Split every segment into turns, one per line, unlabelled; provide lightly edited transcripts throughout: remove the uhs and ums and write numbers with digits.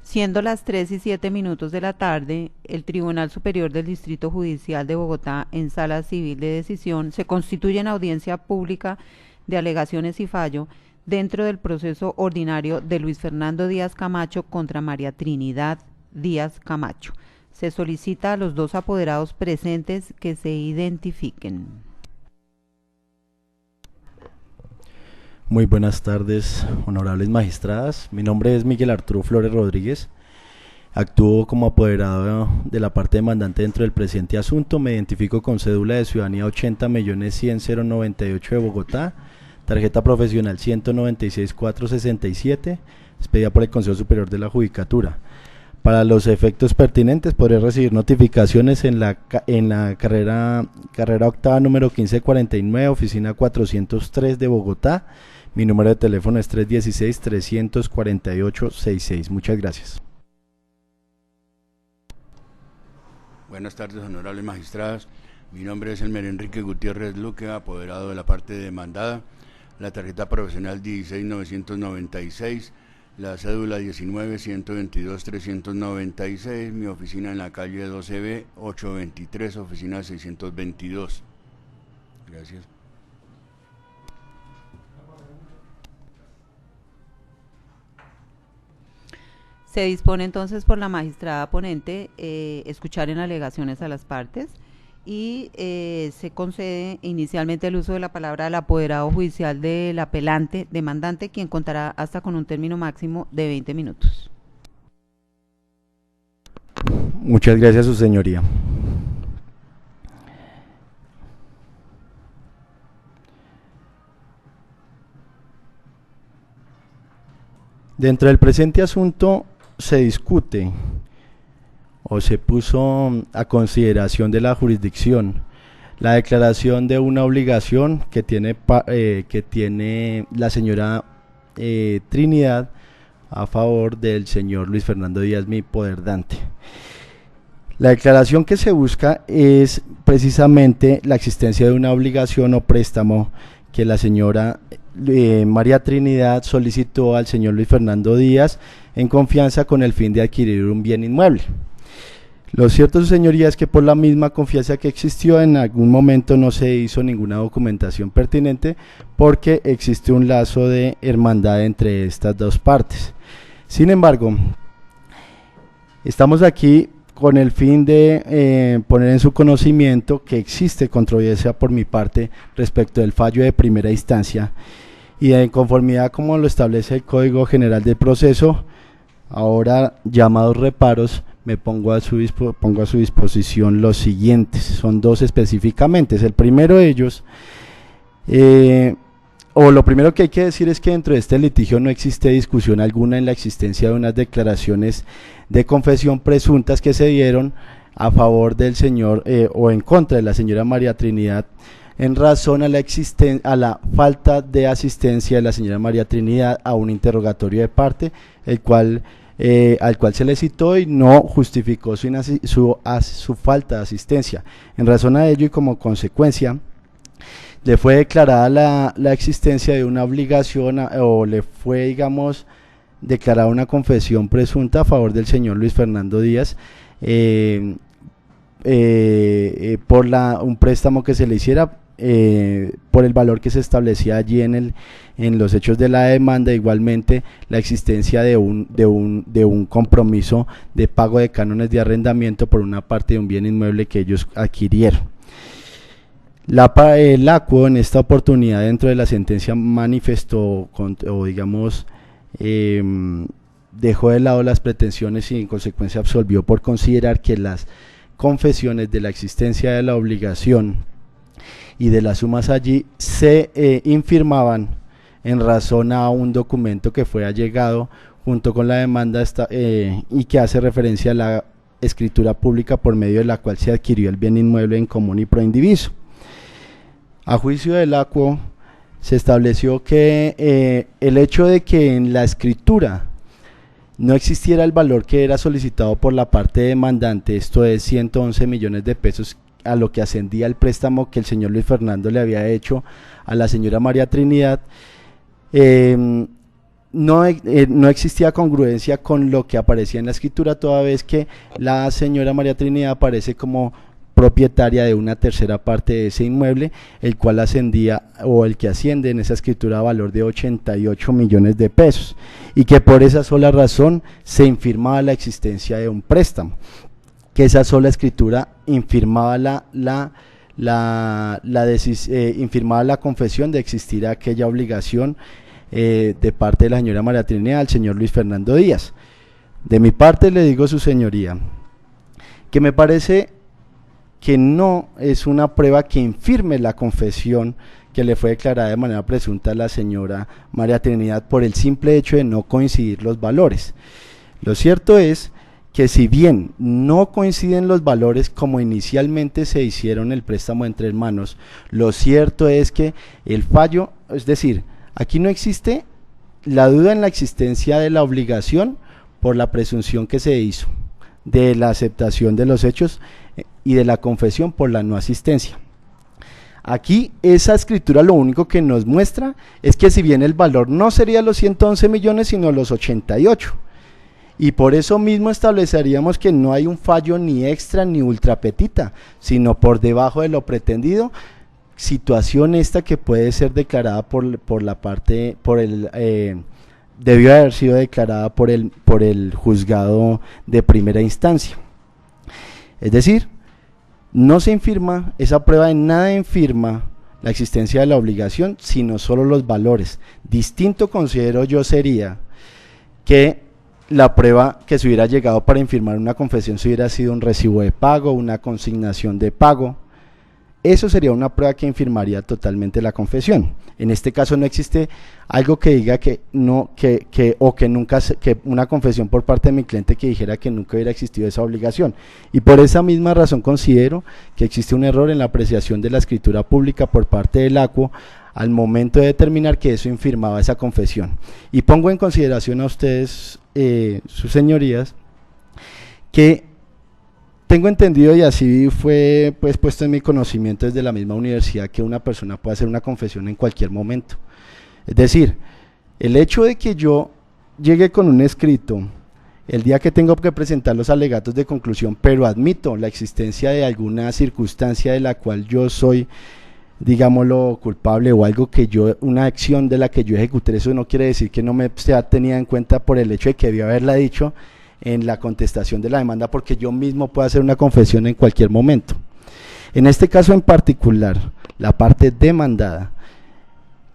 Siendo las 3:07 de la tarde, el Tribunal Superior del Distrito Judicial de Bogotá, en Sala Civil de Decisión, se constituye en audiencia pública de alegaciones y fallo dentro del proceso ordinario de Luis Fernando Díaz Camacho contra María Trinidad Díaz Camacho. Se solicita a los dos apoderados presentes que se identifiquen.
Muy buenas tardes, honorables magistradas. Mi nombre es Miguel Arturo Flores Rodríguez. Actúo como apoderado de la parte demandante dentro del presente asunto. Me identifico con cédula de ciudadanía 80.100.098 de Bogotá, tarjeta profesional 196.467, expedida por el Consejo Superior de la Judicatura. Para los efectos pertinentes, podré recibir notificaciones en la carrera octava número 1549, oficina 403 de Bogotá. Mi número de teléfono es 316-348-66. Muchas gracias.
Buenas tardes, honorables magistradas. Mi nombre es Elmer Enrique Gutiérrez Luque, apoderado de la parte demandada. La tarjeta profesional 16996, la cédula 19-122-396, mi oficina en la calle 12B, 823, oficina 622. Gracias.
Se dispone entonces por la magistrada ponente escuchar en alegaciones a las partes y se concede inicialmente el uso de la palabra al apoderado judicial del apelante demandante, quien contará hasta con un término máximo de 20 minutos.
Muchas gracias, su señoría. Dentro del presente asunto se discute o se puso a consideración de la jurisdicción la declaración de una obligación que tiene la señora Trinidad a favor del señor Luis Fernando Díaz, mi poderdante. La declaración que se busca es precisamente la existencia de una obligación o préstamo que la señora María Trinidad solicitó al señor Luis Fernando Díaz en confianza con el fin de adquirir un bien inmueble. Lo cierto, su señoría, es que por la misma confianza que existió, en algún momento no se hizo ninguna documentación pertinente porque existe un lazo de hermandad entre estas dos partes. Sin embargo, estamos aquí con el fin de poner en su conocimiento que existe controversia por mi parte respecto del fallo de primera instancia y en conformidad como lo establece el Código General del Proceso, ahora llamados reparos, me pongo a su disposición los siguientes. Son dos específicamente. El primero de ellos, lo primero que hay que decir es que dentro de este litigio no existe discusión alguna en la existencia de unas declaraciones de confesión presuntas que se dieron a favor del señor o en contra de la señora María Trinidad en razón a la falta de asistencia de la señora María Trinidad a un interrogatorio de parte, al cual se le citó y no justificó su falta de asistencia. En razón a ello y como consecuencia, le fue declarada la existencia de una obligación o le fue, digamos, declarada una confesión presunta a favor del señor Luis Fernando Díaz por un préstamo que se le hiciera por el valor que se establecía allí en los hechos de la demanda. Igualmente la existencia de un compromiso de pago de cánones de arrendamiento por una parte de un bien inmueble que ellos adquirieron. El ACUO en esta oportunidad dentro de la sentencia manifestó dejó de lado las pretensiones y en consecuencia absolvió por considerar que las confesiones de la existencia de la obligación y de las sumas allí se infirmaban en razón a un documento que fue allegado junto con la demanda y que hace referencia a la escritura pública por medio de la cual se adquirió el bien inmueble en común y pro indiviso. A juicio del ACUO se estableció que el hecho de que en la escritura no existiera el valor que era solicitado por la parte demandante, esto es 111 millones de pesos, a lo que ascendía el préstamo que el señor Luis Fernando le había hecho a la señora María Trinidad, no existía congruencia con lo que aparecía en la escritura, toda vez que la señora María Trinidad aparece como propietaria de una tercera parte de ese inmueble, el cual ascendía, o el que asciende en esa escritura, a valor de 88 millones de pesos, y que por esa sola razón se infirmaba la existencia de un préstamo, que esa sola escritura infirmaba infirmaba la confesión de existir aquella obligación de parte de la señora María Trinidad al señor Luis Fernando Díaz. De mi parte le digo, su señoría, que me parece que no es una prueba que infirme la confesión que le fue declarada de manera presunta a la señora María Trinidad por el simple hecho de no coincidir los valores. Lo cierto es que si bien no coinciden los valores como inicialmente se hicieron el préstamo entre hermanos, lo cierto es que el fallo, es decir, aquí no existe la duda en la existencia de la obligación por la presunción que se hizo, de la aceptación de los hechos y de la confesión por la no asistencia. Aquí esa escritura lo único que nos muestra es que si bien el valor no sería los 111 millones sino los 88, y por eso mismo estableceríamos que no hay un fallo ni extra ni ultra petita, sino por debajo de lo pretendido, situación esta que puede ser declarada debió haber sido declarada por el juzgado de primera instancia. Es decir, no se infirma, esa prueba en nada infirma la existencia de la obligación, sino solo los valores. Distinto considero yo sería que la prueba que se hubiera llegado para infirmar una confesión se hubiera sido un recibo de pago, una consignación de pago. Eso sería una prueba que infirmaría totalmente la confesión. En este caso no existe algo que diga que una confesión por parte de mi cliente que dijera que nunca hubiera existido esa obligación. Y por esa misma razón considero que existe un error en la apreciación de la escritura pública por parte del ACUO al momento de determinar que eso infirmaba esa confesión. Y pongo en consideración a ustedes, sus señorías, que tengo entendido, y así fue pues puesto en mi conocimiento desde la misma universidad, que una persona puede hacer una confesión en cualquier momento. Es decir, el hecho de que yo llegue con un escrito el día que tengo que presentar los alegatos de conclusión, pero admito la existencia de alguna circunstancia de la cual yo soy, digámoslo, culpable, o algo que una acción de la que yo ejecuté, eso no quiere decir que no me sea tenida en cuenta por el hecho de que debió haberla dicho en la contestación de la demanda, porque yo mismo puedo hacer una confesión en cualquier momento. En este caso en particular, la parte demandada,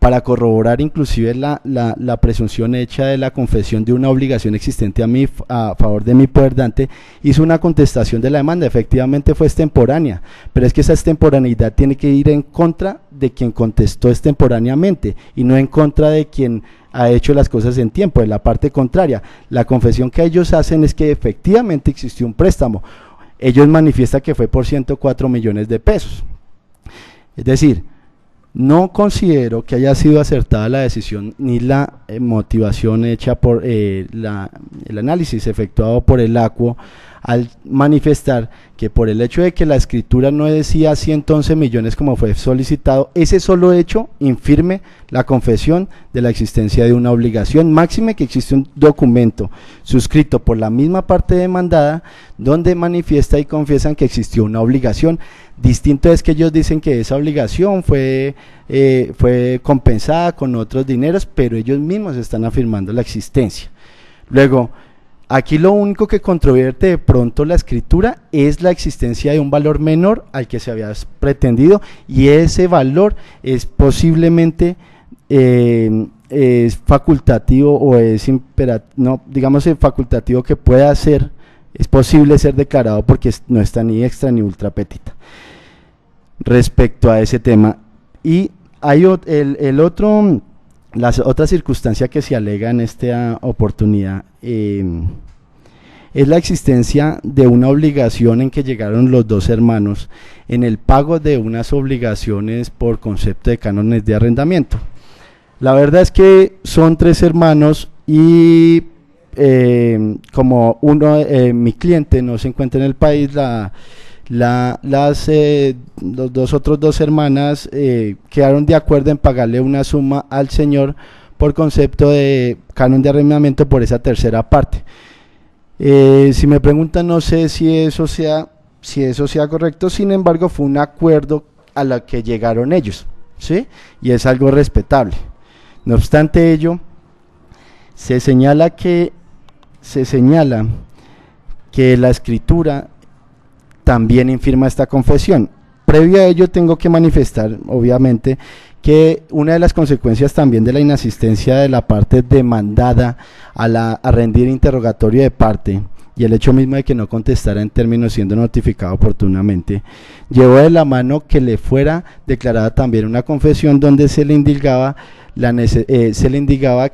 para corroborar inclusive la presunción hecha de la confesión de una obligación existente a favor de mi poder, hizo una contestación de la demanda. Efectivamente fue extemporánea, pero es que esa extemporaneidad tiene que ir en contra de quien contestó extemporáneamente y no en contra de quien ha hecho las cosas en tiempo, de la parte contraria. La confesión que ellos hacen es que efectivamente existió un préstamo. Ellos manifiestan que fue por 104 millones de pesos. Es decir, no considero que haya sido acertada la decisión ni la motivación hecha por el análisis efectuado por el ACUO al manifestar que por el hecho de que la escritura no decía 111 millones como fue solicitado, ese solo hecho infirme la confesión de la existencia de una obligación, máxime que existe un documento suscrito por la misma parte demandada donde manifiesta y confiesan que existió una obligación. Distinto es que ellos dicen que esa obligación fue compensada con otros dineros, pero ellos mismos están afirmando la existencia. Luego, aquí lo único que controvierte de pronto la escritura es la existencia de un valor menor al que se había pretendido, y ese valor es posiblemente es facultativo o es facultativo que pueda ser, es posible ser declarado porque no está ni extra ni ultra petita respecto a ese tema. Y hay la otra circunstancia que se alega en esta oportunidad es la existencia de una obligación en que llegaron los dos hermanos en el pago de unas obligaciones por concepto de cánones de arrendamiento. La verdad es que son tres hermanos y como mi cliente no se encuentra en el país, los otros dos hermanas quedaron de acuerdo en pagarle una suma al señor por concepto de canon de arrendamiento por esa tercera parte. Si me preguntan, no sé si eso sea correcto, sin embargo fue un acuerdo a lo que llegaron ellos, ¿sí? Y es algo respetable. No obstante ello, se señala que la escritura también infirma esta confesión. Previo a ello tengo que manifestar, obviamente, que una de las consecuencias también de la inasistencia de la parte demandada a rendir interrogatorio de parte y el hecho mismo de que no contestara en términos siendo notificado oportunamente, llevó de la mano que le fuera declarada también una confesión donde se le indicaba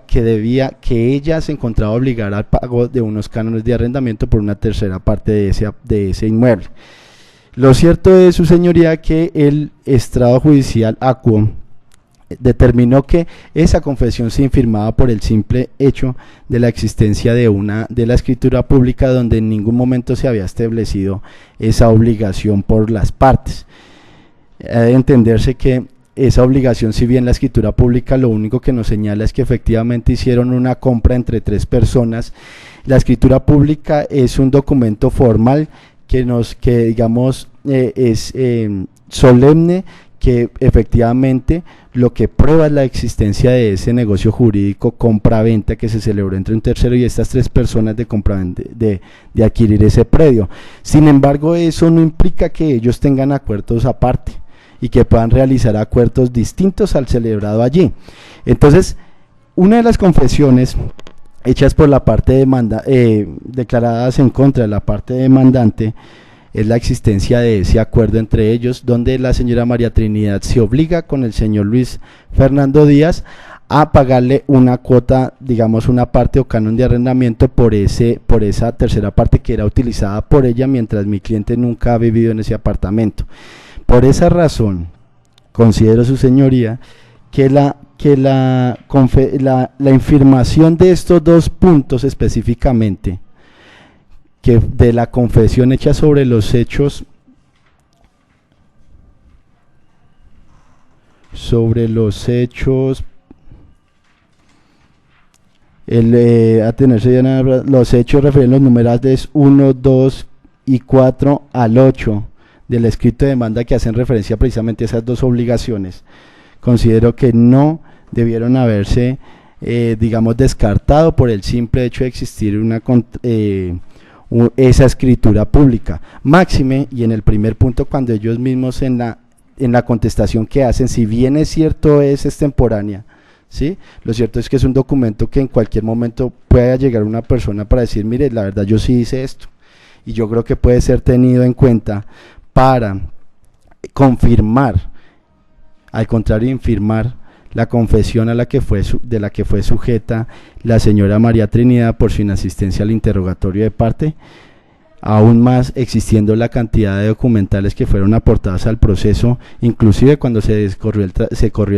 que ella se encontraba obligada al pago de unos cánones de arrendamiento por una tercera parte de ese inmueble. Lo cierto es, su señoría, que el estrado judicial acuo determinó que esa confesión se infirmaba por el simple hecho de la existencia de la escritura pública, donde en ningún momento se había establecido esa obligación por las partes. Ha de entenderse que esa obligación, si bien la escritura pública lo único que nos señala es que efectivamente hicieron una compra entre 3 personas, la escritura pública es un documento formal que digamos es solemne, que efectivamente lo que prueba es la existencia de ese negocio jurídico compra-venta que se celebró entre un tercero y estas 3 personas de adquirir ese predio. Sin embargo, eso no implica que ellos tengan acuerdos aparte y que puedan realizar acuerdos distintos al celebrado allí. Entonces, una de las confesiones hechas por la parte declaradas en contra de la parte demandante es la existencia de ese acuerdo entre ellos, donde la señora María Trinidad se obliga con el señor Luis Fernando Díaz a pagarle una cuota, digamos una parte o canon de arrendamiento por esa tercera parte que era utilizada por ella, mientras mi cliente nunca ha vivido en ese apartamento. Por esa razón, considero, su señoría, que la infirmación de estos 2 puntos específicamente, que de la confesión hecha sobre los hechos los hechos referidos los numerales 1, 2 y 4 al 8 del escrito de demanda, que hacen referencia precisamente a esas 2 obligaciones, considero que no debieron haberse digamos descartado por el simple hecho de existir esa escritura pública. Máxime, y en el primer punto, cuando ellos mismos en la contestación que hacen, si bien es cierto es extemporánea, ¿sí? Lo cierto es que es un documento que en cualquier momento pueda llegar una persona para decir, mire, la verdad yo sí hice esto, y yo creo que puede ser tenido en cuenta para confirmar, al contrario, infirmar la confesión de la que fue sujeta la señora María Trinidad por su inasistencia al interrogatorio de parte, aún más existiendo la cantidad de documentales que fueron aportadas al proceso, inclusive cuando se corrió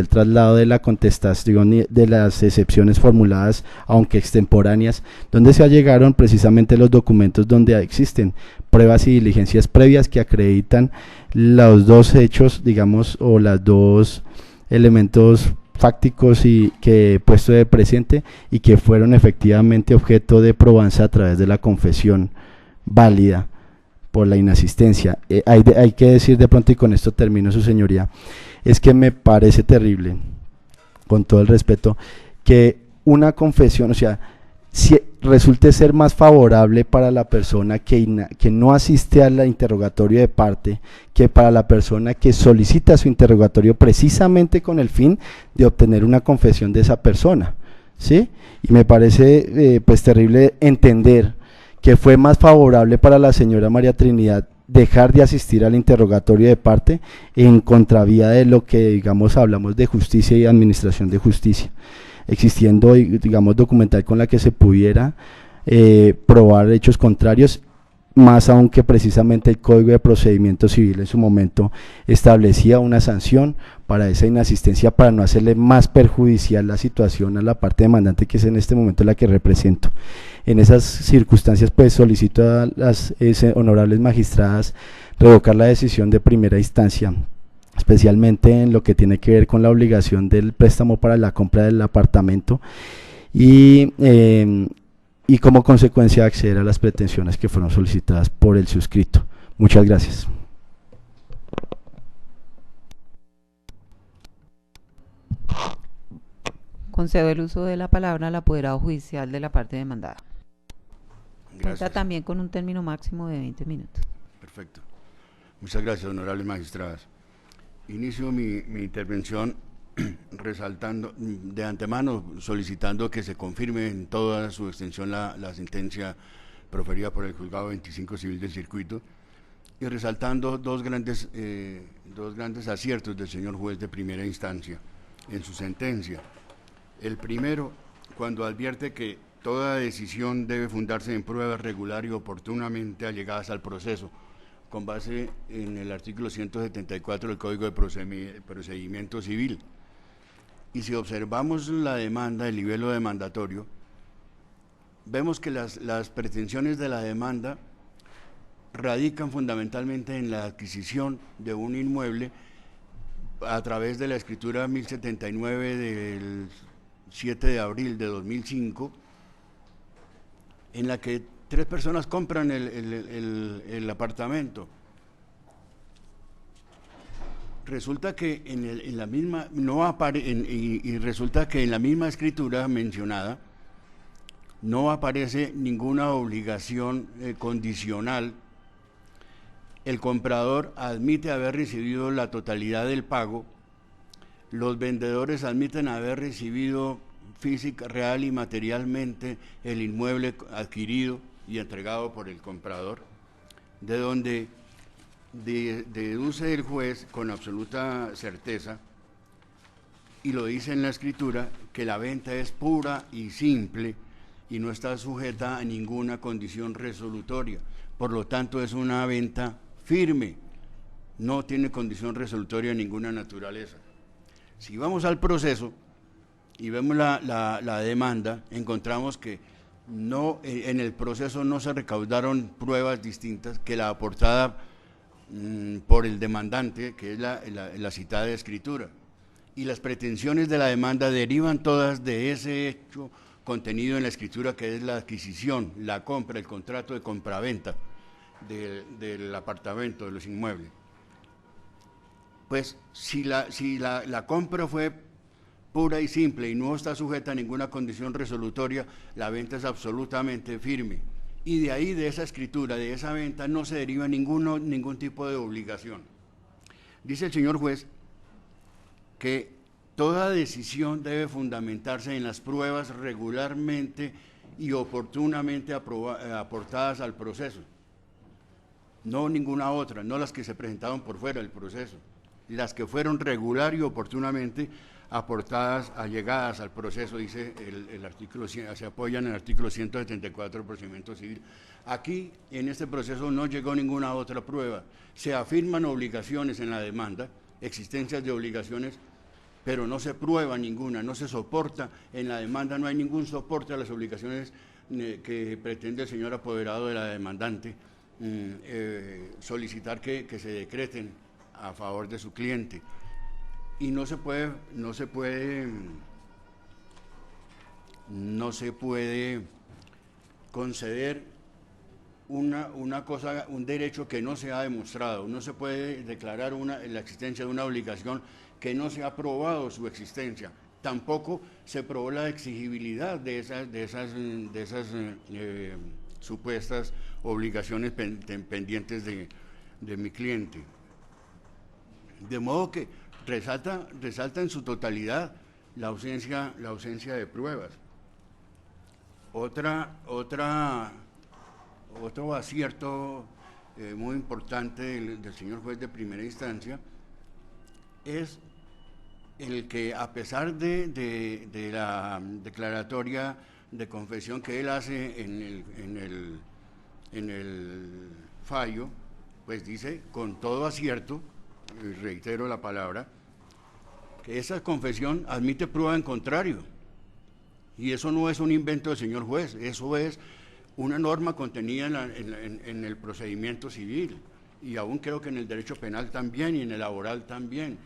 el traslado de la contestación de las excepciones formuladas, aunque extemporáneas, donde se allegaron precisamente los documentos donde existen pruebas y diligencias previas que acreditan los 2 hechos, digamos, o los 2 elementos fácticos y que he puesto de presente y que fueron efectivamente objeto de probanza a través de la confesión válida por la inasistencia. Hay que decir de pronto, y con esto termino, su señoría, es que me parece terrible, con todo el respeto, que una confesión, o sea, si resulte ser más favorable para la persona que no asiste al interrogatorio de parte que para la persona que solicita su interrogatorio precisamente con el fin de obtener una confesión de esa persona, ¿sí? Y me parece pues terrible entender que fue más favorable para la señora María Trinidad dejar de asistir al interrogatorio de parte en contravía de lo que, digamos, hablamos de justicia y administración de justicia, existiendo, digamos, documental con la que se pudiera probar hechos contrarios, más aún que precisamente el Código de Procedimiento Civil en su momento establecía una sanción para esa inasistencia, para no hacerle más perjudicial la situación a la parte demandante, que es en este momento la que represento. En esas circunstancias, pues solicito a las honorables magistradas revocar la decisión de primera instancia especialmente en lo que tiene que ver con la obligación del préstamo para la compra del apartamento y como consecuencia acceder a las pretensiones que fueron solicitadas por el suscrito. Muchas gracias.
Concedo el uso de la palabra al apoderado judicial de la parte demandada. Cuenta
Gracias.
también con un término máximo de 20 minutos.
Perfecto. Muchas gracias, honorables magistradas. Inicio mi intervención resaltando de antemano, solicitando que se confirme en toda su extensión la sentencia proferida por el Juzgado 25 Civil del Circuito y resaltando dos grandes aciertos del señor juez de primera instancia en su sentencia. El primero, cuando advierte que toda decisión debe fundarse en pruebas regular y oportunamente allegadas al proceso, con base en el artículo 174 del Código de Procedimiento Civil. Y si observamos la demanda, el nivel demandatorio, vemos que las pretensiones de la demanda radican fundamentalmente en la adquisición de un inmueble a través de la escritura 1079 del 7 de abril de 2005, en la que 3 personas compran el apartamento. Resulta que en la misma resulta que en la misma escritura mencionada no aparece ninguna obligación condicional. El comprador admite haber recibido la totalidad del pago. Los vendedores admiten haber recibido física, real y materialmente el inmueble adquirido y entregado por el comprador, de donde deduce el juez con absoluta certeza, y lo dice en la escritura, que la venta es pura y simple y no está sujeta a ninguna condición resolutoria. Por lo tanto, es una venta firme, no tiene condición resolutoria de ninguna naturaleza. Si vamos al proceso y vemos la demanda, encontramos que en el proceso no se recaudaron pruebas distintas que la aportada por el demandante, que es la citada escritura. Y las pretensiones de la demanda derivan todas de ese hecho contenido en la escritura, que es la adquisición, la compra, el contrato de compraventa del apartamento, de los inmuebles. Pues si la compra fue pura y simple y no está sujeta a ninguna condición resolutoria, la venta es absolutamente firme. Y de ahí, de esa escritura, de esa venta, no se deriva ningún tipo de obligación. Dice el señor juez que toda decisión debe fundamentarse en las pruebas regularmente y oportunamente aportadas al proceso. No ninguna otra, no las que se presentaron por fuera del proceso, las que fueron regular y oportunamente aportadas, allegadas al proceso, dice el artículo, se apoya en el artículo 174 del procedimiento civil. Aquí, en este proceso, no llegó ninguna otra prueba. Se afirman obligaciones en la demanda, existencias de obligaciones, pero no se prueba ninguna, no se soporta. En la demanda no hay ningún soporte a las obligaciones que pretende el señor apoderado de la demandante solicitar que se decreten a favor de su cliente. Y no se puede conceder un derecho que no se ha demostrado. No se puede declarar la existencia de una obligación que no se ha probado su existencia. Tampoco se probó la exigibilidad de esas supuestas obligaciones pendientes de mi cliente. De modo que resalta en su totalidad la ausencia de pruebas. Otro acierto muy importante del señor juez de primera instancia es el que, a pesar de la declaratoria de confesión que él hace en el fallo, pues dice con todo acierto, y reitero la palabra, que esa confesión admite prueba en contrario. Y eso no es un invento del señor juez, eso es una norma contenida en el procedimiento civil. y aún creo que en el derecho penal también y en el laboral también,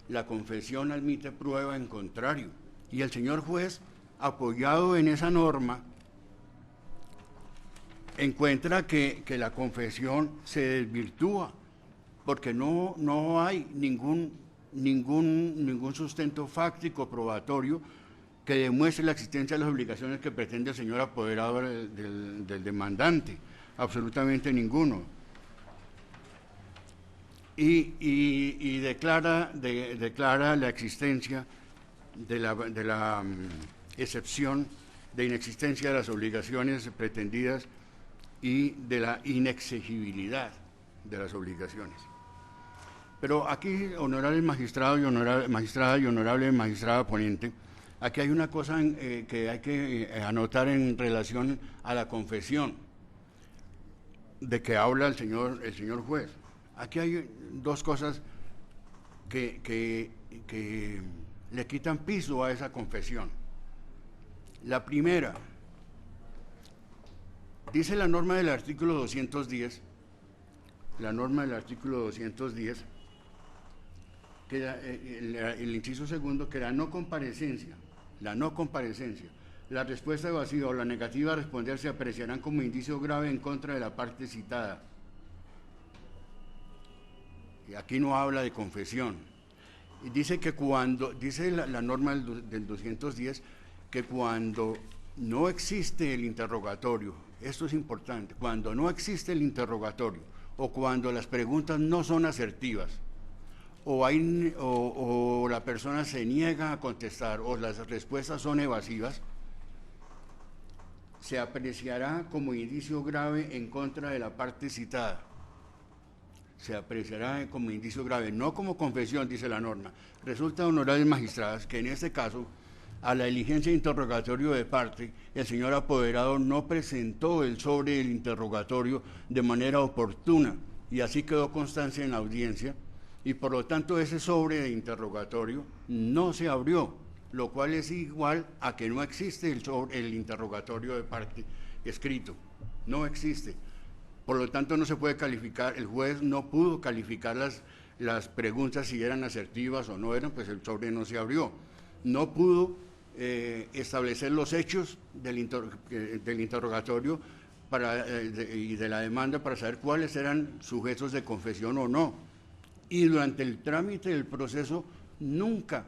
la confesión admite prueba en contrario. Y el señor juez, apoyado en esa norma, encuentra que la confesión se desvirtúa, porque no hay ningún sustento fáctico probatorio que demuestre la existencia de las obligaciones que pretende el señor apoderado del demandante, absolutamente ninguno. Y declara la existencia de la excepción de inexistencia de las obligaciones pretendidas y de la inexigibilidad de las obligaciones. Pero aquí, honorable magistrado y honorable magistrada y honorable magistrada ponente, aquí hay una cosa que hay que anotar en relación a la confesión de que habla el señor juez. Aquí hay dos cosas que le quitan piso a esa confesión. La primera, dice la norma del artículo 210, que el inciso segundo, que la no comparecencia, la respuesta evasiva o la negativa a responder se apreciarán como indicio grave en contra de la parte citada. Y aquí no habla de confesión. Y dice que dice la norma del 210, que cuando no existe el interrogatorio, esto es importante, cuando no existe el interrogatorio o cuando las preguntas no son asertivas, o la persona se niega a contestar o las respuestas son evasivas, se apreciará como indicio grave en contra de la parte citada. Se apreciará como indicio grave, no como confesión, dice la norma. Resulta, honorables magistradas, que en este caso, a la diligencia de interrogatorio de parte, el señor apoderado no presentó el sobre del interrogatorio de manera oportuna, y así quedó constancia en la audiencia, y por lo tanto ese sobre de interrogatorio no se abrió, lo cual es igual a que no existe el interrogatorio de parte escrito, no existe. Por lo tanto no se puede calificar, el juez no pudo calificar las preguntas si eran asertivas o no eran, pues el sobre no se abrió. No pudo establecer los hechos del interrogatorio y de la demanda para saber cuáles eran sujetos de confesión o no. Y durante el trámite del proceso nunca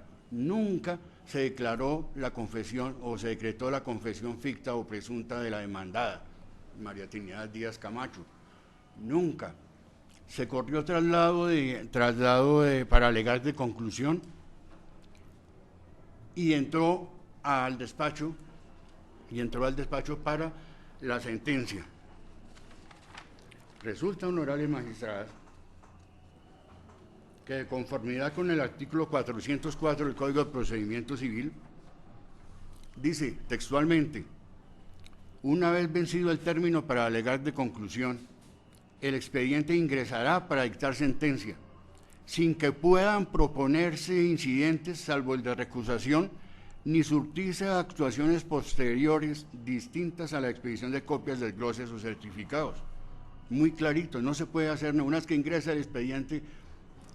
se declaró la confesión o se decretó la confesión ficta o presunta de la demandada, María Trinidad Díaz Camacho. Nunca. Se corrió traslado para alegar de conclusión y entró al despacho para la sentencia. Resulta, honorables magistradas, que de conformidad con el artículo 404 del Código de Procedimiento Civil, dice textualmente: una vez vencido el término para alegar de conclusión, el expediente ingresará para dictar sentencia, sin que puedan proponerse incidentes, salvo el de recusación, ni surtirse actuaciones posteriores distintas a la expedición de copias, desgloses o certificados. Muy clarito, no se puede hacer, una vez que ingresa el expediente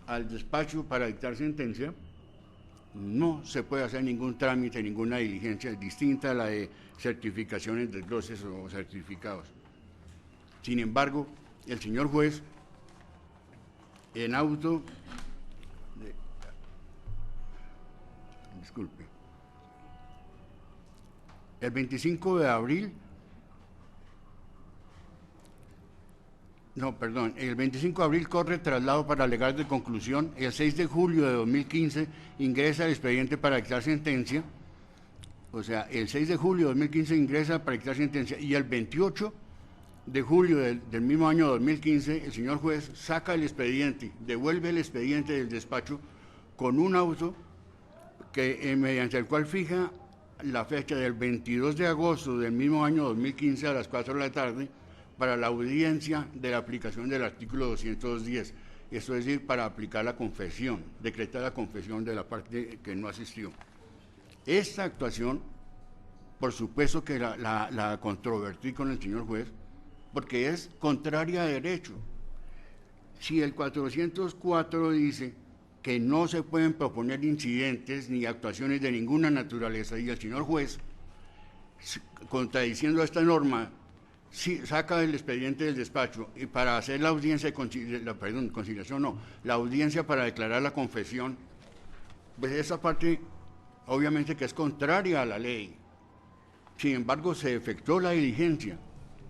al despacho para dictar sentencia, no se puede hacer ningún trámite, ninguna diligencia distinta a la de certificaciones, desgloses o certificados. Sin embargo, el señor juez, en auto, el 25 de abril, el 25 de abril corre traslado para alegar de conclusión, el 6 de julio de 2015 ingresa el expediente para dictar sentencia, o sea, el 6 de julio de 2015 ingresa para dictar sentencia, y el 28 de julio del mismo año 2015, el señor juez saca el expediente, devuelve el expediente del despacho con un auto mediante el cual fija la fecha del 22 de agosto del mismo año 2015 a las 4 de la tarde para la audiencia de la aplicación del artículo 210, esto es decir, para aplicar la confesión, decretar la confesión de la parte que no asistió. Esta actuación, por supuesto que la controvertí con el señor juez, porque es contraria a derecho. si el 404 dice que no se pueden proponer incidentes ni actuaciones de ninguna naturaleza, y el señor juez, contradiciendo esta norma, saca del expediente del despacho y para hacer la audiencia de conciliación, no, la audiencia para declarar la confesión, pues esa parte obviamente que es contraria a la ley. Sin embargo, se efectuó la diligencia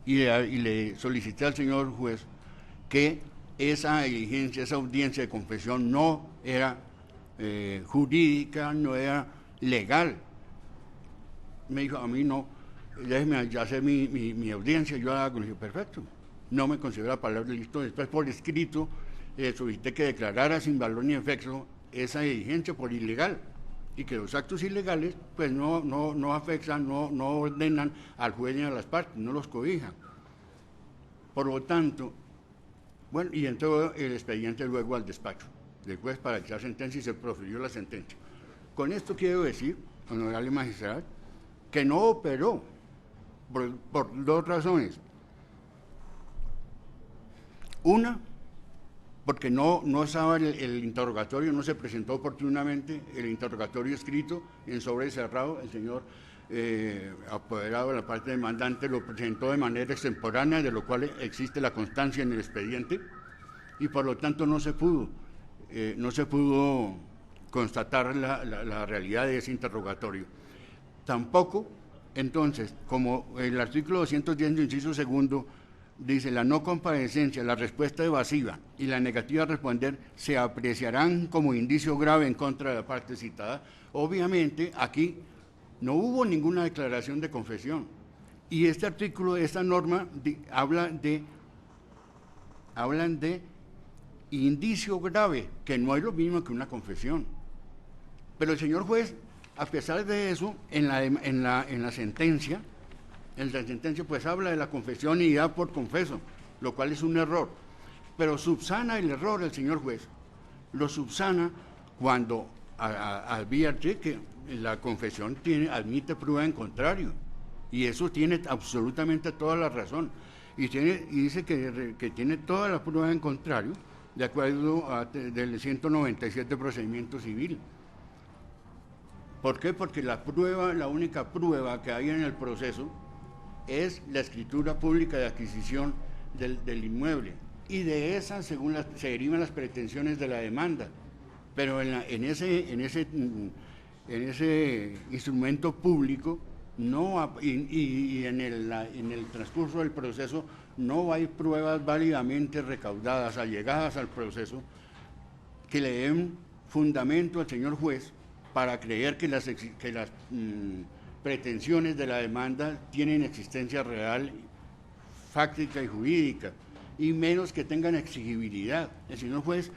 y le solicité al señor juez que esa diligencia, esa audiencia de confesión no era jurídica, no era legal. Me dijo, a mí no, déjeme ya hacer mi audiencia, yo la hago. Le dije, perfecto, no me considero la palabra listo. Después, por escrito, solicité que declarara sin valor ni efecto esa diligencia por ilegal, y que los actos ilegales pues no afectan, no ordenan al juez ni a las partes, no los cobijan. Por lo tanto, bueno, y entró el expediente luego al despacho del juez para echar sentencia y se profirió la sentencia. Con esto quiero decir, honorable magistrado, que no operó por dos razones. Una, porque no estaba el interrogatorio, no se presentó oportunamente el interrogatorio escrito en sobre cerrado. El señor apoderado de la parte demandante lo presentó de manera extemporánea, de lo cual existe la constancia en el expediente, y por lo tanto no se pudo constatar la realidad de ese interrogatorio. Tampoco, entonces, como el artículo 210, inciso segundo, dice, la no comparecencia, la respuesta evasiva y la negativa a responder se apreciarán como indicio grave en contra de la parte citada. Obviamente, aquí no hubo ninguna declaración de confesión. Y este artículo, esta norma, hablan de indicio grave, que no es lo mismo que una confesión. Pero el señor juez, a pesar de eso, en la sentencia pues habla de la confesión y da por confeso, lo cual es un error. Pero subsana el error el señor juez. Lo subsana cuando advierte que la confesión admite prueba en contrario. Y eso tiene absolutamente toda la razón. Y dice que tiene toda la prueba en contrario, de acuerdo del 197 procedimiento civil. ¿Por qué? Porque la única prueba que hay en el proceso es la escritura pública de adquisición del inmueble, y de esa se derivan las pretensiones de la demanda, pero en ese instrumento público y en el transcurso del proceso no hay pruebas válidamente recaudadas, allegadas al proceso, que le den fundamento al señor juez para creer que las pretensiones de la demanda tienen existencia real, fáctica y jurídica, y menos que tengan exigibilidad. El señor juez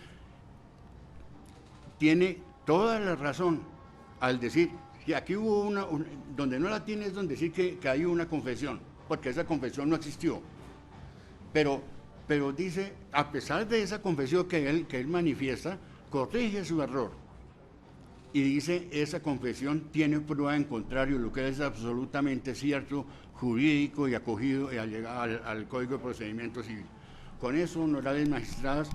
tiene toda la razón al decir que aquí hubo donde no la tiene es donde decir que hay una confesión, porque esa confesión no existió. Pero dice, a pesar de esa confesión que él manifiesta, corrige su error. Y dice, esa confesión tiene prueba en contrario, lo que es absolutamente cierto, jurídico y acogido al Código de Procedimiento Civil. Con eso, honorables magistradas,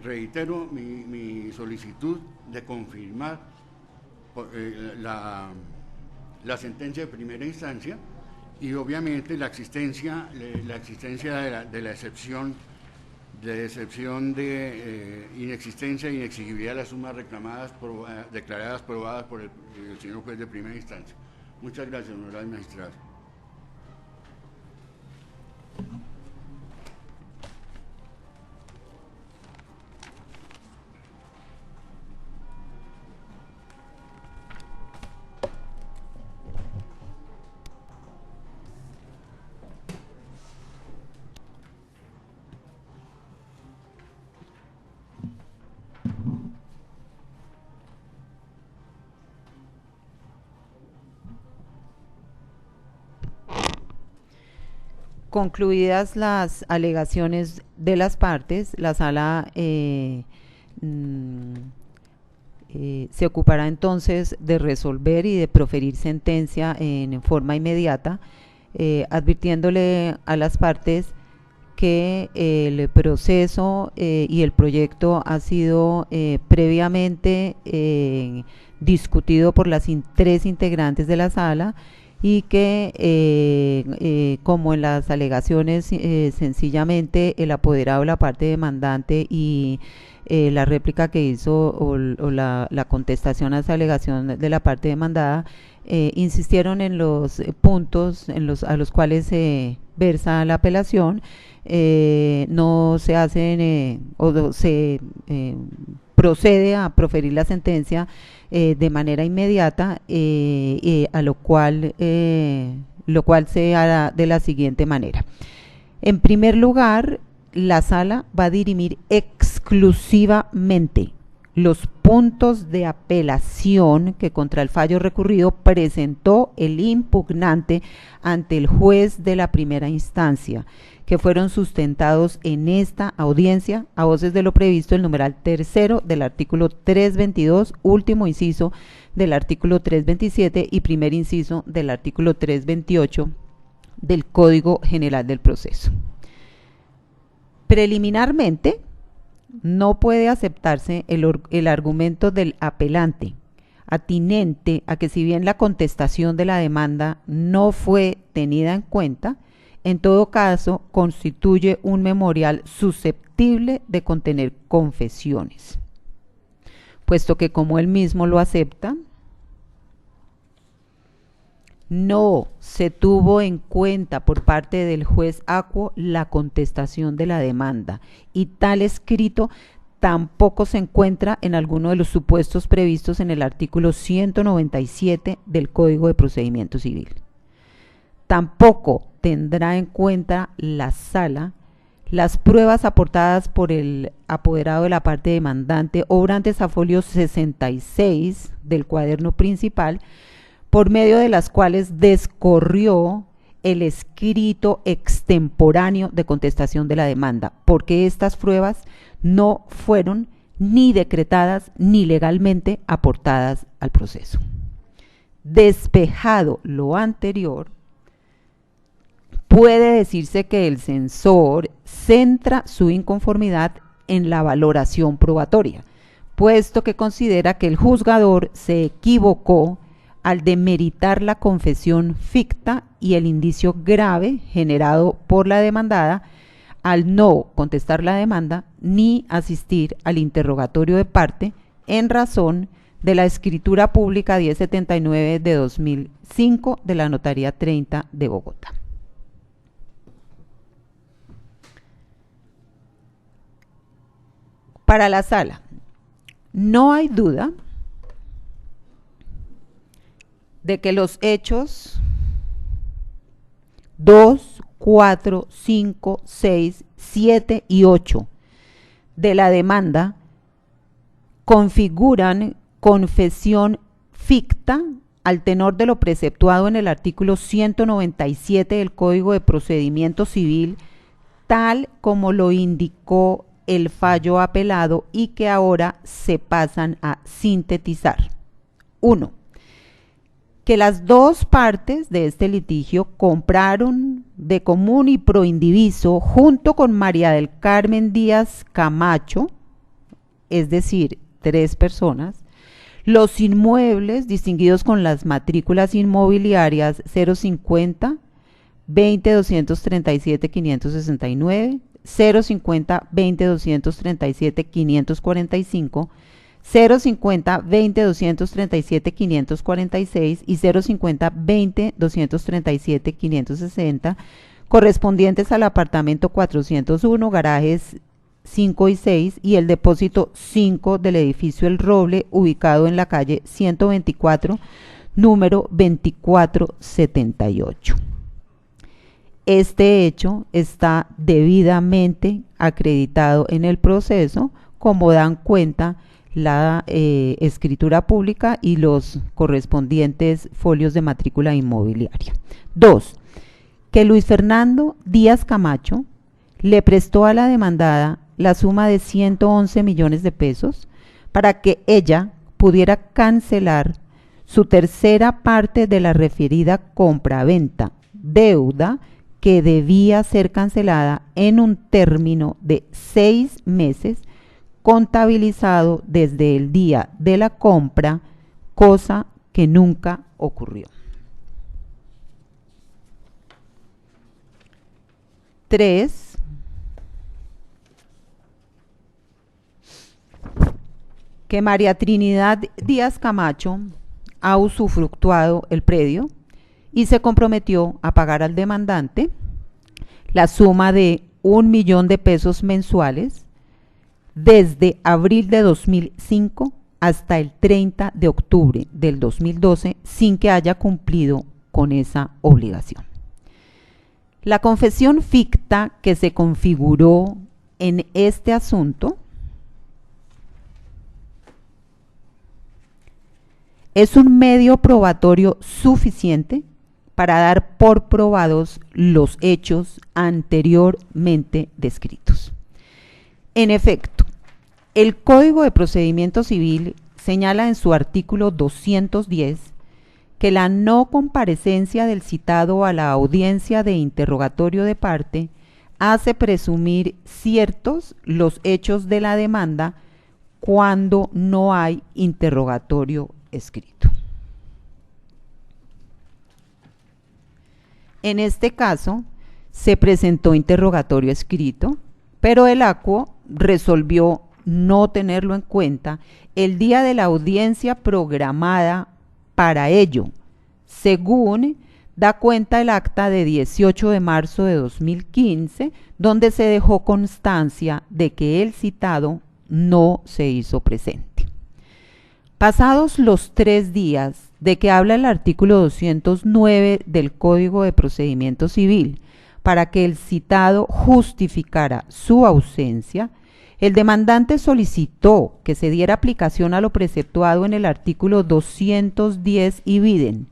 reitero mi solicitud de confirmar la sentencia de primera instancia y obviamente la existencia de la excepción de inexistencia e inexigibilidad de las sumas reclamadas, declaradas, probadas por el señor juez de primera instancia. Muchas gracias, honorables magistrados.
Concluidas las alegaciones de las partes, la sala se ocupará entonces de resolver y de proferir sentencia en forma inmediata, advirtiéndole a las partes que el proceso y el proyecto ha sido previamente discutido por las tres integrantes de la sala y que como en las alegaciones sencillamente el apoderado de la parte demandante y la réplica que hizo o la contestación a esa alegación de la parte demandada insistieron en los puntos a los cuales se versa la apelación, no se hacen o se procede a proferir la sentencia de manera inmediata, a lo cual se hará de la siguiente manera. En primer lugar, la sala va a dirimir exclusivamente los puntos de apelación que contra el fallo recurrido presentó el impugnante ante el juez de la primera instancia, que fueron sustentados en esta audiencia a voces de lo previsto el numeral tercero del artículo 322, último inciso del artículo 327 y primer inciso del artículo 328 del Código General del Proceso. Preliminarmente, no puede aceptarse el argumento del apelante, atinente a que si bien la contestación de la demanda no fue tenida en cuenta, en todo caso constituye un memorial susceptible de contener confesiones, puesto que como él mismo lo acepta, no se tuvo en cuenta por parte del juez Acuo la contestación de la demanda y tal escrito tampoco se encuentra en alguno de los supuestos previstos en el artículo 197 del Código de Procedimiento Civil. Tampoco tendrá en cuenta la sala las pruebas aportadas por el apoderado de la parte demandante obrantes a folio 66 del cuaderno principal, por medio de las cuales descorrió el escrito extemporáneo de contestación de la demanda, porque estas pruebas no fueron ni decretadas ni legalmente aportadas al proceso. Despejado lo anterior, puede decirse que el censor centra su inconformidad en la valoración probatoria, puesto que considera que el juzgador se equivocó al demeritar la confesión ficta y el indicio grave generado por la demandada al no contestar la demanda ni asistir al interrogatorio de parte en razón de la escritura pública 1079 de 2005 de la Notaría 30 de Bogotá. Para la sala, no hay duda de que los hechos 2, 4, 5, 6, 7 y 8 de la demanda configuran confesión ficta al tenor de lo preceptuado en el artículo 197 del Código de Procedimiento Civil, tal como lo indicó el fallo apelado y que ahora se pasan a sintetizar. 1. Que las dos partes de este litigio compraron de común y pro indiviso junto con María del Carmen Díaz Camacho, es decir, 3 personas, los inmuebles distinguidos con las matrículas inmobiliarias 050 20 237 569, 050 20 237 545, 050 20 237 546 y 050 20 237 560, correspondientes al apartamento 401, garajes 5 y 6 y el depósito 5 del edificio El Roble, ubicado en la calle 124, número 2478. Este hecho está debidamente acreditado en el proceso, como dan cuenta la escritura pública y los correspondientes folios de matrícula inmobiliaria. 2. Que Luis Fernando Díaz Camacho le prestó a la demandada la suma de 111 millones de pesos para que ella pudiera cancelar su tercera parte de la referida compraventa, deuda que debía ser cancelada en un término de 6 meses contabilizado desde el día de la compra, cosa que nunca ocurrió. 3. Que María Trinidad Díaz Camacho ha usufructuado el predio y se comprometió a pagar al demandante la suma de 1 millón de pesos mensuales desde abril de 2005 hasta el 30 de octubre del 2012 sin que haya cumplido con esa obligación. La confesión ficta que se configuró en este asunto es un medio probatorio suficiente para dar por probados los hechos anteriormente descritos. En efecto, el Código de Procedimiento Civil señala en su artículo 210 que la no comparecencia del citado a la audiencia de interrogatorio de parte hace presumir ciertos los hechos de la demanda cuando no hay interrogatorio escrito. En este caso, se presentó interrogatorio escrito, pero el ACUO resolvió no tenerlo en cuenta el día de la audiencia programada para ello, según da cuenta el acta de 18 de marzo de 2015, donde se dejó constancia de que el citado no se hizo presente. Pasados los 3 días de que habla el artículo 209 del Código de Procedimiento Civil para que el citado justificara su ausencia, el demandante solicitó que se diera aplicación a lo preceptuado en el artículo 210 y viden.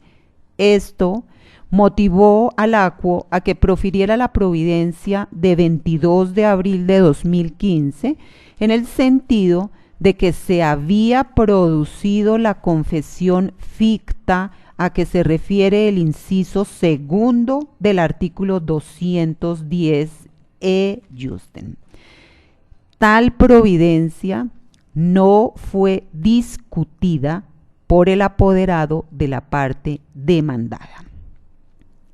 Esto motivó al ACUO a que profiriera la providencia de 22 de abril de 2015 en el sentido de que se había producido la confesión ficta a que se refiere el inciso segundo del artículo 210 e justen. Tal providencia no fue discutida por el apoderado de la parte demandada.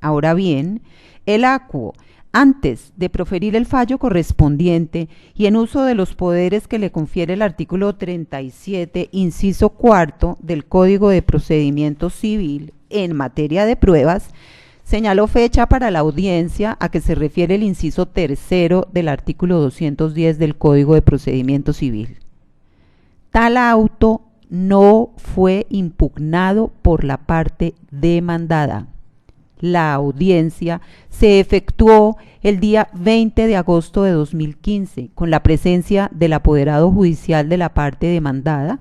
Ahora bien, el ACUO, antes de proferir el fallo correspondiente y en uso de los poderes que le confiere el artículo 37, inciso cuarto del Código de Procedimiento Civil en materia de pruebas, señaló fecha para la audiencia a que se refiere el inciso tercero del artículo 210 del Código de Procedimiento Civil. Tal auto no fue impugnado por la parte demandada. La audiencia se efectuó el día 20 de agosto de 2015 con la presencia del apoderado judicial de la parte demandada,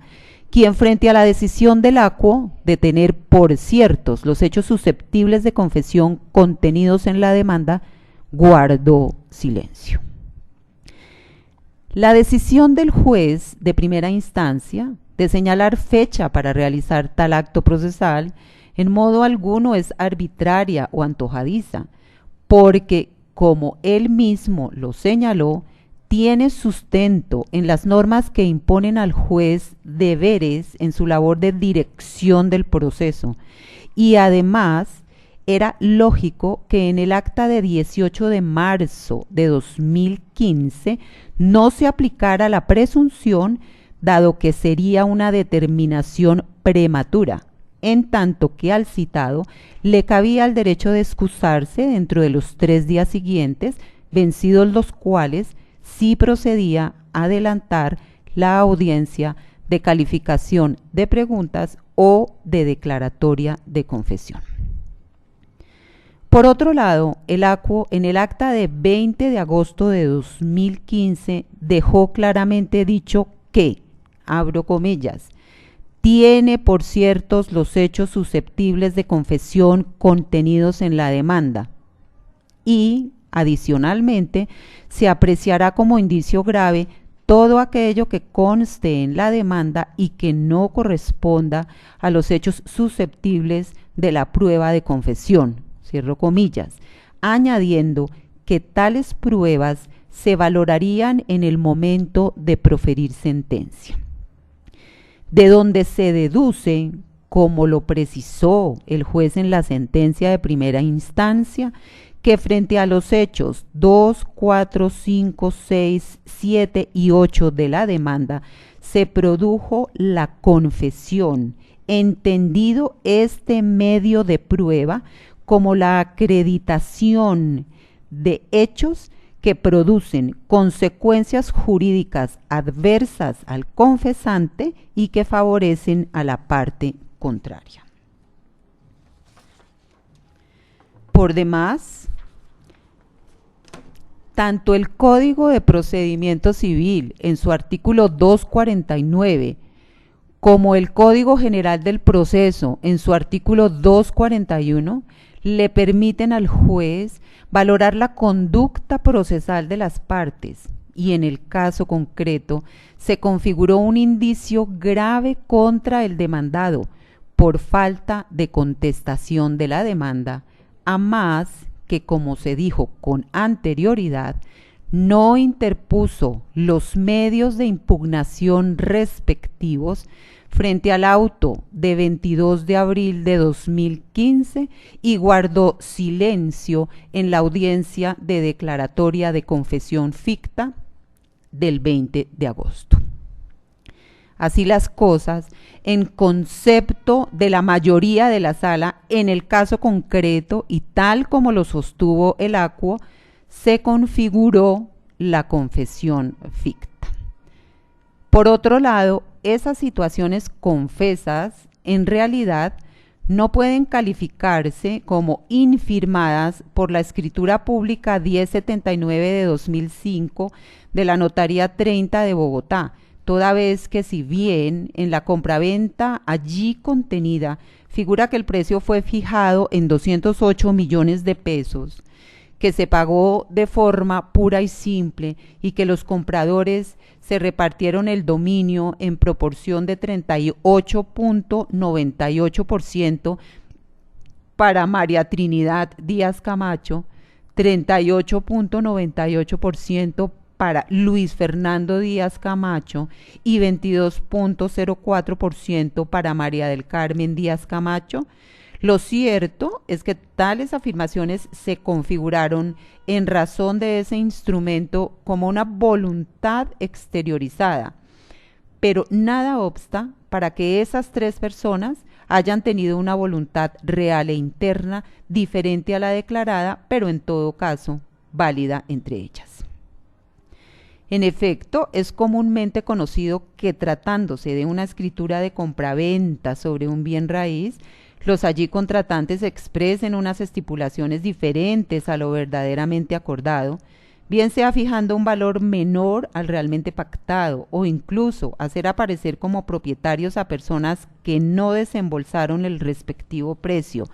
quien frente a la decisión del ACUO de tener por ciertos los hechos susceptibles de confesión contenidos en la demanda, guardó silencio. La decisión del juez de primera instancia de señalar fecha para realizar tal acto procesal en modo alguno es arbitraria o antojadiza, porque, como él mismo lo señaló, tiene sustento en las normas que imponen al juez deberes en su labor de dirección del proceso, y además era lógico que en el acta de 18 de marzo de 2015 no se aplicara la presunción, dado que sería una determinación prematura, en tanto que al citado le cabía el derecho de excusarse dentro de los 3 días siguientes, vencidos los cuales sí procedía a adelantar la audiencia de calificación de preguntas o de declaratoria de confesión. Por otro lado, el ACUO en el acta de 20 de agosto de 2015 dejó claramente dicho que, abro comillas, tiene por ciertos los hechos susceptibles de confesión contenidos en la demanda y, adicionalmente, se apreciará como indicio grave todo aquello que conste en la demanda y que no corresponda a los hechos susceptibles de la prueba de confesión, cierro comillas, añadiendo que tales pruebas se valorarían en el momento de proferir sentencia. De donde se deduce, como lo precisó el juez en la sentencia de primera instancia, que frente a los hechos 2, 4, 5, 6, 7 y 8 de la demanda se produjo la confesión, entendido este medio de prueba como la acreditación de hechos que producen consecuencias jurídicas adversas al confesante y que favorecen a la parte contraria. Por demás, tanto el Código de Procedimiento Civil en su artículo 249 como el Código General del Proceso en su artículo 241 le permiten al juez valorar la conducta procesal de las partes y en el caso concreto se configuró un indicio grave contra el demandado por falta de contestación de la demanda, a más que, como se dijo con anterioridad, no interpuso los medios de impugnación respectivos frente al auto de 22 de abril de 2015 y guardó silencio en la audiencia de declaratoria de confesión ficta del 20 de agosto. Así las cosas, en concepto de la mayoría de la sala, en el caso concreto y tal como lo sostuvo el acuo, se configuró la confesión ficta. Por otro lado, esas situaciones confesas en realidad no pueden calificarse como infirmadas por la escritura pública 1079 de 2005 de la Notaría 30 de Bogotá, toda vez que si bien en la compraventa allí contenida figura que el precio fue fijado en 208 millones de pesos, que se pagó de forma pura y simple y que los compradores se repartieron el dominio en proporción de 38.98% para María Trinidad Díaz Camacho, 38.98% para Luis Fernando Díaz Camacho y 22.04% para María del Carmen Díaz Camacho. Lo cierto es que tales afirmaciones se configuraron en razón de ese instrumento como una voluntad exteriorizada, pero nada obsta para que esas tres personas hayan tenido una voluntad real e interna diferente a la declarada, pero en todo caso válida entre ellas. En efecto, es comúnmente conocido que tratándose de una escritura de compraventa sobre un bien raíz, los allí contratantes expresen unas estipulaciones diferentes a lo verdaderamente acordado, bien sea fijando un valor menor al realmente pactado o incluso hacer aparecer como propietarios a personas que no desembolsaron el respectivo precio,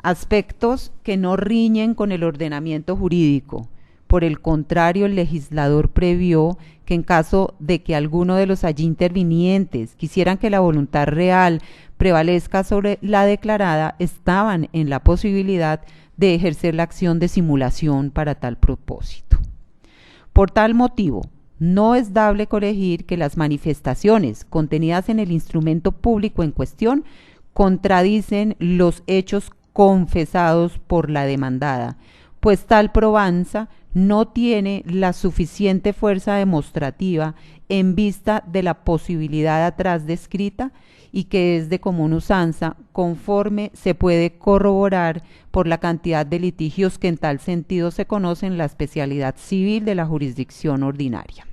aspectos que no riñen con el ordenamiento jurídico. Por el contrario, el legislador previó que en caso de que alguno de los allí intervinientes quisieran que la voluntad real prevalezca sobre la declarada, estaban en la posibilidad de ejercer la acción de simulación para tal propósito. Por tal motivo, no es dable colegir que las manifestaciones contenidas en el instrumento público en cuestión contradicen los hechos confesados por la demandada, pues tal probanza no tiene la suficiente fuerza demostrativa en vista de la posibilidad atrás descrita y que es de común usanza, conforme se puede corroborar por la cantidad de litigios que en tal sentido se conocen en la especialidad civil de la jurisdicción ordinaria.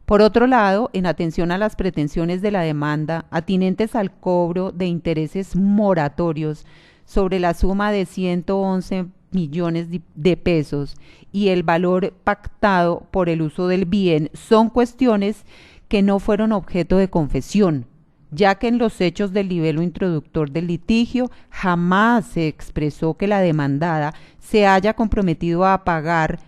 Por otro lado, en atención a las pretensiones de la demanda atinentes al cobro de intereses moratorios sobre la suma de 111 millones de pesos y el valor pactado por el uso del bien, son cuestiones que no fueron objeto de confesión, ya que en los hechos del libelo introductor del litigio jamás se expresó que la demandada se haya comprometido a pagar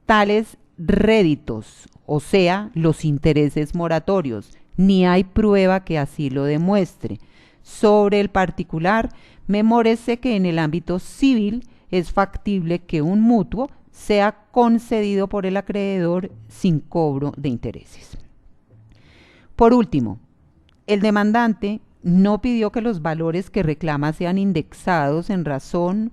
tales réditos, o sea, los intereses moratorios, ni hay prueba que así lo demuestre. Sobre el particular, memórese que en el ámbito civil es factible que un mutuo sea concedido por el acreedor sin cobro de intereses. Por último, el demandante no pidió que los valores que reclama sean indexados en razón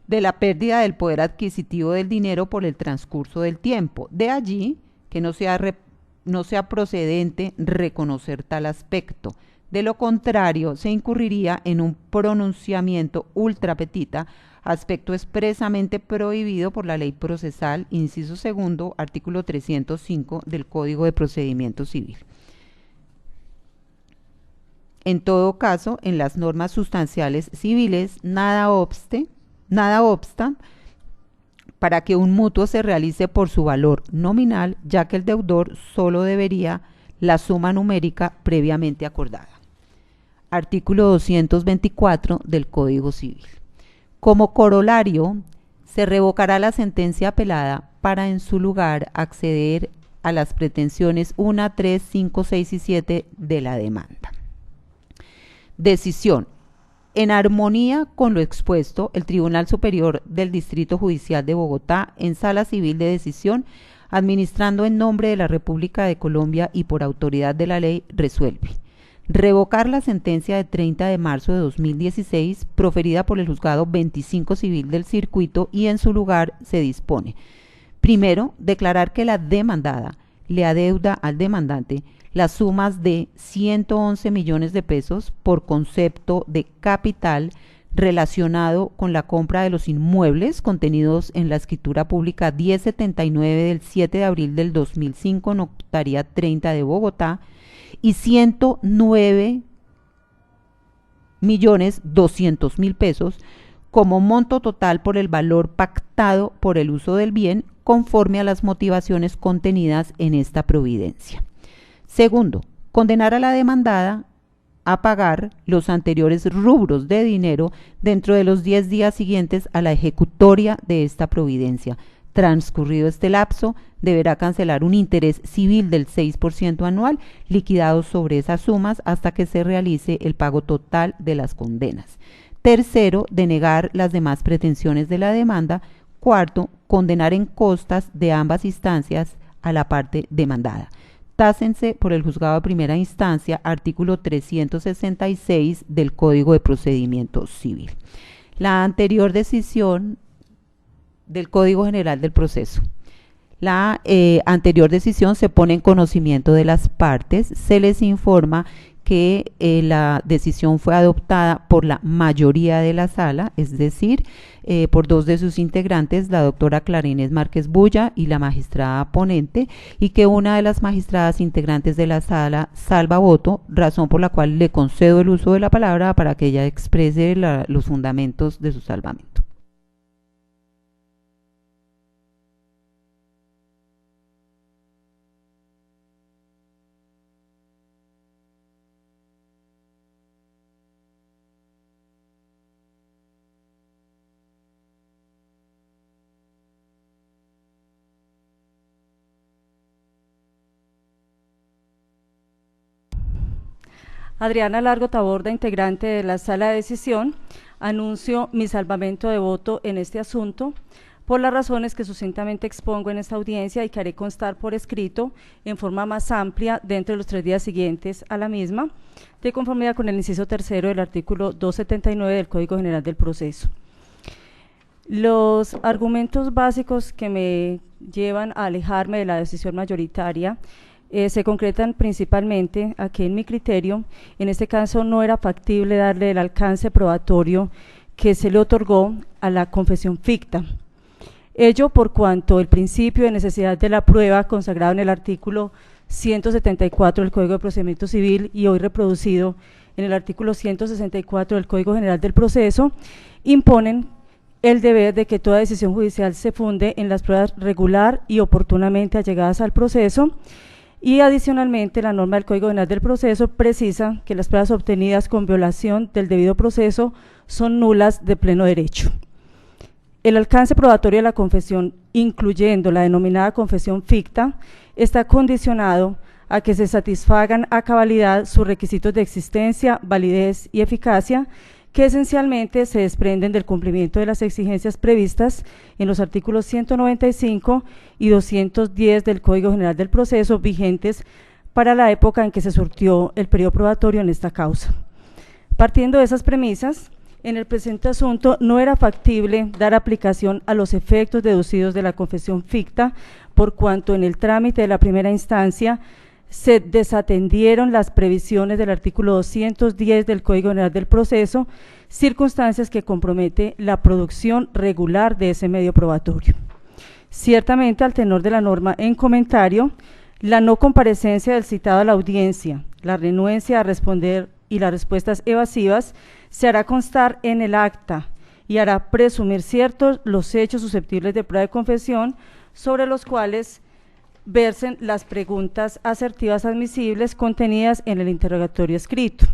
de la pérdida del poder adquisitivo del dinero por el transcurso del tiempo. De allí que no sea procedente reconocer tal aspecto. De lo contrario, se incurriría en un pronunciamiento ultra petita, aspecto expresamente prohibido por la Ley Procesal, inciso segundo, artículo 305 del Código de Procedimiento Civil. En todo caso, en las normas sustanciales civiles, nada obsta para que un mutuo se realice por su valor nominal, ya que el deudor solo debería la suma numérica previamente acordada. Artículo 224 del Código Civil. Como corolario, se revocará la sentencia apelada para en su lugar acceder a las pretensiones 1, 3, 5, 6 y 7 de la demanda. Decisión. En armonía con lo expuesto, el Tribunal Superior del Distrito Judicial de Bogotá, en Sala Civil de Decisión, administrando en nombre de la República de Colombia y por autoridad de la ley, resuelve revocar la sentencia de 30 de marzo de 2016 proferida por el Juzgado 25 Civil del Circuito y en su lugar se dispone: primero, declarar que la demandada le adeuda al demandante las sumas de 111 millones de pesos por concepto de capital relacionado con la compra de los inmuebles contenidos en la escritura pública 1079 del 7 de abril del 2005, Notaría 30 de Bogotá, y 109.200.000 pesos como monto total por el valor pactado por el uso del bien conforme a las motivaciones contenidas en esta providencia. Segundo, condenar a la demandada a pagar los anteriores rubros de dinero dentro de los 10 días siguientes a la ejecutoria de esta providencia. Transcurrido este lapso, deberá cancelar un interés civil del 6% anual liquidado sobre esas sumas hasta que se realice el pago total de las condenas. Tercero, denegar las demás pretensiones de la demanda. Cuarto, condenar en costas de ambas instancias a la parte demandada. Tácense por el juzgado de primera instancia, artículo 366 del Código de Procedimiento Civil. La anterior decisión del Código General del Proceso. La anterior decisión se pone en conocimiento de las partes, se les informa que la decisión fue adoptada por la mayoría de la sala, es decir, por dos de sus integrantes, la doctora Clara Inés Márquez Bulla y la magistrada ponente, y que una de las magistradas integrantes de la sala salva voto, razón por la cual le concedo el uso de la palabra para que ella exprese los fundamentos de su salvamento.
Adriana Largo Taborda, integrante de la Sala de Decisión, anuncio mi salvamento de voto en este asunto por las razones que sucintamente expongo en esta audiencia y que haré constar por escrito en forma más amplia dentro de los 3 días siguientes a la misma, de conformidad con el inciso tercero del artículo 279 del Código General del Proceso. Los argumentos básicos que me llevan a alejarme de la decisión mayoritaria se concretan principalmente a que en mi criterio, en este caso no era factible darle el alcance probatorio que se le otorgó a la confesión ficta. Ello por cuanto el principio de necesidad de la prueba consagrado en el artículo 174 del Código de Procedimiento Civil y hoy reproducido en el artículo 164 del Código General del Proceso, imponen el deber de que toda decisión judicial se funde en las pruebas regular y oportunamente allegadas al proceso. Y adicionalmente, la norma del Código General del Proceso precisa que las pruebas obtenidas con violación del debido proceso son nulas de pleno derecho. El alcance probatorio de la confesión, incluyendo la denominada confesión ficta, está condicionado a que se satisfagan a cabalidad sus requisitos de existencia, validez y eficacia, que esencialmente se desprenden del cumplimiento de las exigencias previstas en los artículos 195 y 210 del Código General del Proceso vigentes para la época en que se surtió el periodo probatorio en esta causa. Partiendo de esas premisas, en el presente asunto no era factible dar aplicación a los efectos deducidos de la confesión ficta, por cuanto en el trámite de la primera instancia se desatendieron las previsiones del artículo 210 del Código General del Proceso, circunstancias que comprometen la producción regular de ese medio probatorio. Ciertamente, al tenor de la norma en comentario, la no comparecencia del citado a la audiencia, la renuencia a responder y las respuestas evasivas se hará constar en el acta y hará presumir ciertos los hechos susceptibles de prueba de confesión sobre los cuales versen las preguntas asertivas admisibles contenidas en el interrogatorio escrito.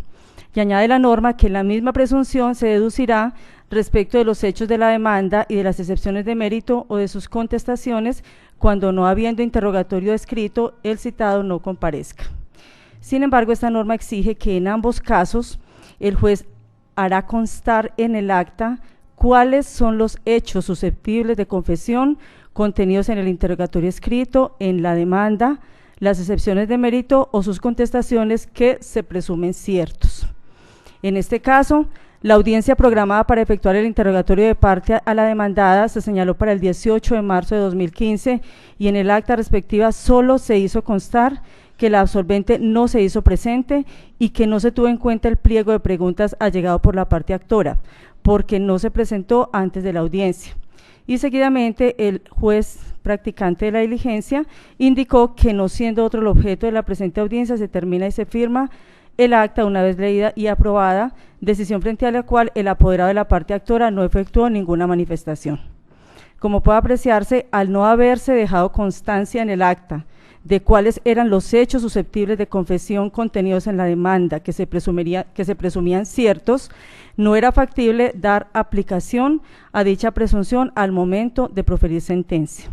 Y añade la norma que la misma presunción se deducirá respecto de los hechos de la demanda y de las excepciones de mérito o de sus contestaciones cuando, no habiendo interrogatorio escrito, el citado no comparezca. Sin embargo, esta norma exige que en ambos casos el juez hará constar en el acta cuáles son los hechos susceptibles de confesión contenidos en el interrogatorio escrito, en la demanda, las excepciones de mérito o sus contestaciones que se presumen ciertos. En este caso, la audiencia programada para efectuar el interrogatorio de parte a la demandada se señaló para el 18 de marzo de 2015 y en el acta respectiva solo se hizo constar que la absolvente no se hizo presente y que no se tuvo en cuenta el pliego de preguntas allegado por la parte actora, porque no se presentó antes de la audiencia. Y seguidamente el juez practicante de la diligencia indicó que, no siendo otro el objeto de la presente audiencia, se termina y se firma el acta una vez leída y aprobada, decisión frente a la cual el apoderado de la parte actora no efectuó ninguna manifestación. Como puede apreciarse, al no haberse dejado constancia en el acta de cuáles eran los hechos susceptibles de confesión contenidos en la demanda que se presumían ciertos, no era factible dar aplicación a dicha presunción al momento de proferir sentencia.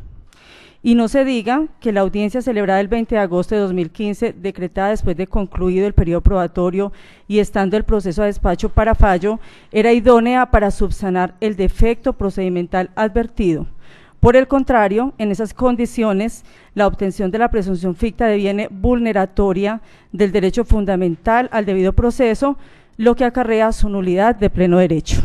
Y no se diga que la audiencia celebrada el 20 de agosto de 2015, decretada después de concluido el periodo probatorio y estando el proceso a despacho para fallo, era idónea para subsanar el defecto procedimental advertido. Por el contrario, en esas condiciones, la obtención de la presunción ficta deviene vulneratoria del derecho fundamental al debido proceso, lo que acarrea su nulidad de pleno derecho.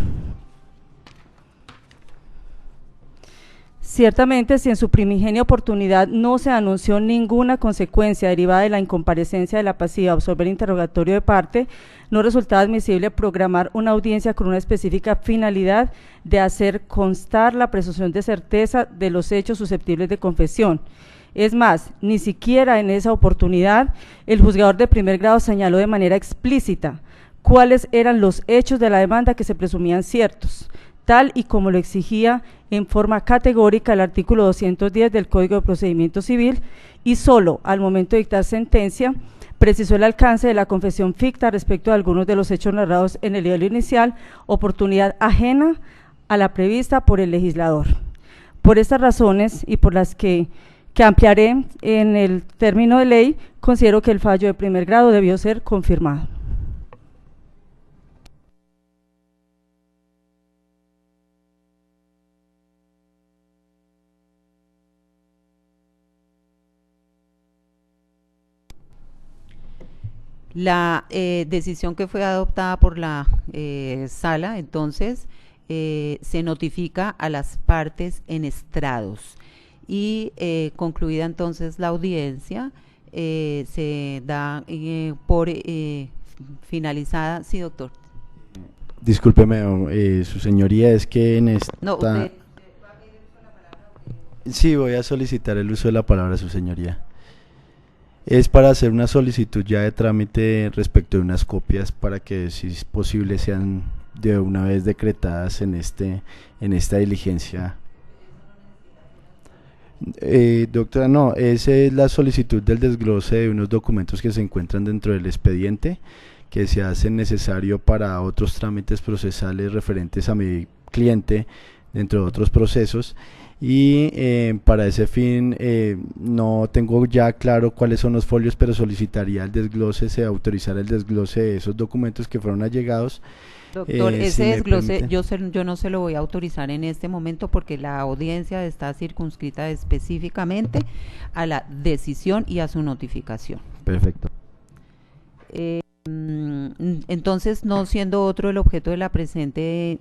Ciertamente, si en su primigenia oportunidad no se anunció ninguna consecuencia derivada de la incomparecencia de la pasiva a absolver interrogatorio de parte, no resultaba admisible programar una audiencia con una específica finalidad de hacer constar la presunción de certeza de los hechos susceptibles de confesión. Es más, ni siquiera en esa oportunidad el juzgador de primer grado señaló de manera explícita cuáles eran los hechos de la demanda que se presumían ciertos, tal y como lo exigía en forma categórica el artículo 210 del Código de Procedimiento Civil, y solo al momento de dictar sentencia precisó el alcance de la confesión ficta respecto a algunos de los hechos narrados en el libelo inicial, oportunidad ajena a la prevista por el legislador. Por estas razones y por las que ampliaré en el término de ley, considero que el fallo de primer grado debió ser confirmado.
La decisión que fue adoptada por la sala, entonces, se notifica a las partes en estrados y concluida entonces la audiencia, se da por finalizada. Sí, doctor.
Discúlpeme, su señoría, es que en esta...
No, usted va a pedir la palabra.
Sí, voy a solicitar el uso de la palabra, su señoría. Es para hacer una solicitud ya de trámite respecto de unas copias para que, si es posible, sean de una vez decretadas en esta diligencia. Doctora, no, esa es la solicitud del desglose de unos documentos que se encuentran dentro del expediente, que se hacen necesario para otros trámites procesales referentes a mi cliente dentro de otros procesos, y para ese fin no tengo ya claro cuáles son los folios, pero solicitaría el desglose, se autorizara el desglose de esos documentos que fueron allegados.
Doctor,
si
ese
me
desglose
permite.
yo no se lo voy a autorizar en este momento porque la audiencia está circunscrita específicamente a la decisión y a su notificación.
Perfecto.
Entonces, no siendo otro el objeto de la presente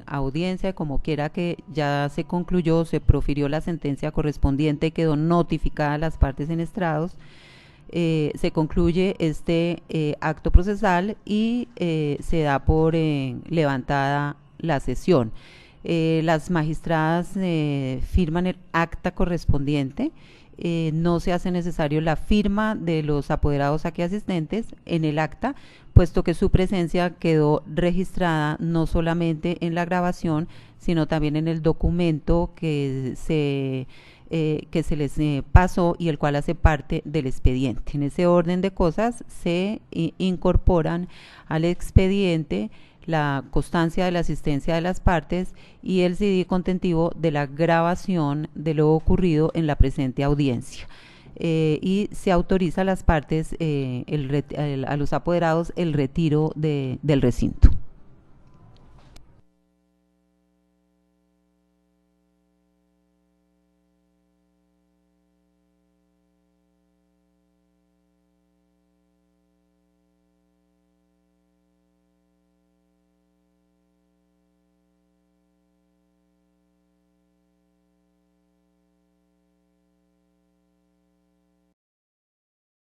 audiencia, como quiera que ya se concluyó, se profirió la sentencia correspondiente y quedó notificada a las partes en estrados, se concluye este acto procesal y se da por levantada la sesión. Las magistradas firman el acta correspondiente. No se hace necesario la firma de los apoderados aquí asistentes en el acta, puesto que su presencia quedó registrada no solamente en la grabación, sino también en el documento que se les pasó y el cual hace parte del expediente. En ese orden de cosas se incorporan al expediente la constancia de la asistencia de las partes y el CD contentivo de la grabación de lo ocurrido en la presente audiencia. Y se autoriza a las partes, a los apoderados, el retiro del recinto.